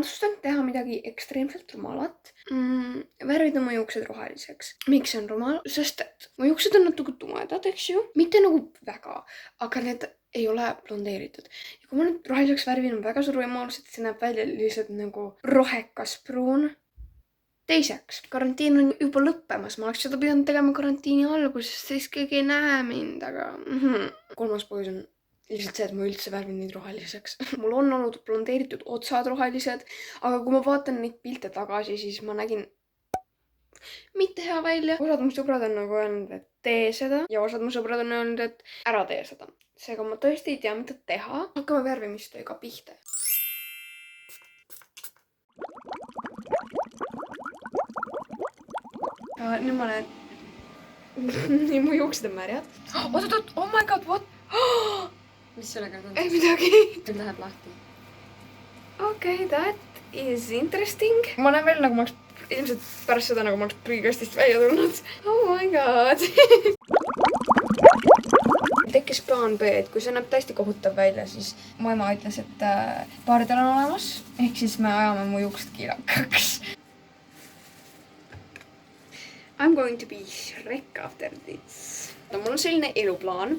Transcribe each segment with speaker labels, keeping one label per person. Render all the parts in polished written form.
Speaker 1: otsustanud teha midagi ekstreemselt rumalat. Värvida oma juuksed roheliseks. Miks see on rumal? Sest et mu juuksed on natuke tumedad, eks ju. Mitte nagu väga, aga need ei ole blondeeritud. Ja kui ma nüüd roheliseks värvin, on väga suur võimalus, et see näeb välja lihtsalt nagu rohekas pruun. Teiseks, karantiin on juba lõppemas. Ma oleks seda pidanud tegema karantiini alguses, siis keegi ei näe mind, aga... Kolmas põhjus on lihtsalt see, et ma üldse värvin neid roheliseks. Mul on olnud blondeeritud otsad rohelised, aga kui ma vaatan neid pilte tagasi, siis ma nägin mitte hea välja. Osad mu sõbrad on nagu öelnud, et tee seda ja osad mu sõbrad on öelnud, et ära tee seda. Seega ma tõesti ei tea, mida teha. Hakkame värvimistööga pihta. Nüüd ma näen... Nii mu juuksed on märjad. Oot, oh my god, what?
Speaker 2: Mis sellega on?
Speaker 1: Ei midagi.
Speaker 2: Nüüd läheb lahti.
Speaker 1: Okay, that is interesting. Ma näen veel nagu ma oleks ilmselt pärast seda nagu ma oleks prügikastist välja tulnud. Oh my god. Tekkis plaan B, et kui see näeb täiesti kohutav välja, siis mu ema ütles, et paaridel on olemas. Ehk siis me ajame mu juuksed kiilakaks. I'm going to be Shrek after this. Mul on selline eluplaan,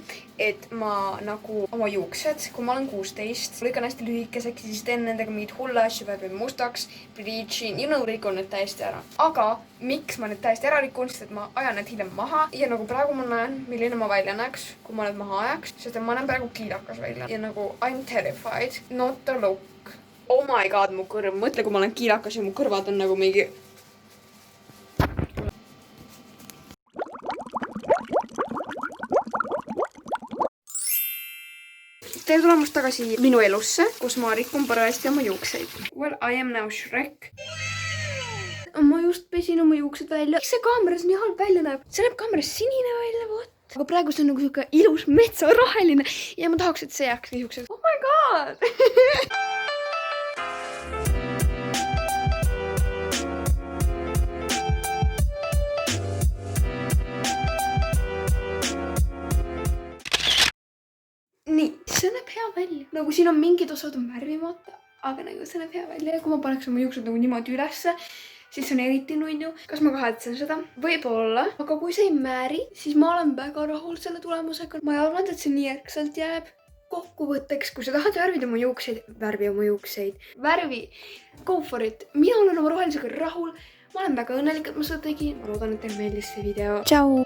Speaker 1: et ma nagu oma juuksed, kui ma olen 16, lõikan hästi lühikeseks, siis teen nendega mingid hulle asju, värvin mustaks, bleachin ja rikun need täiesti ära. Aga miks ma need täiesti ära rikun, sest et ma ajan need hiljem maha ja nagu praegu ma näen, milline ma välja näeks, kui ma need maha ajaks, sest ma näen praegu kiilakas välja ja nagu I'm terrified, not the look. Oh my god, mu kõrv, mõtle, kui ma olen kiilakas ja mu kõrvad on nagu mingi... Tere tulemast tagasi minu elusse, kus ma rikun parajasti oma juukseid. Well, I am now Shrek. Ma just pesin oma juuksed välja. Miks see kaameras nii halb välja näeb? See näeb kaameras sinine välja, vot. Aga praegu see on nagu siuke ilus metsaroheline ja ma tahaks, et see jääks niisuguseks. Oh my god! Nii, see näeb hea välja. Nagu siin on mingid osad on värvimata, aga nagu see näeb hea välja. Ja kui ma paneks oma juuksed nagu niimoodi ülesse, siis on eriti nunnu. Kas ma kahetsen seda? Võib-olla. Aga kui see ei määri, siis ma olen väga rahul selle tulemusega. Ma ei arvanud, et see nii järgselt jääb. Kokkuvõtteks, kui sa tahad värvida oma juukseid, värvi oma juukseid. Värvi, go for it. Mina olen oma rohelisega rahul. Ma olen väga õnnelik, et ma seda tegin. Ma loodan, et teil meeldis see video. Tšau!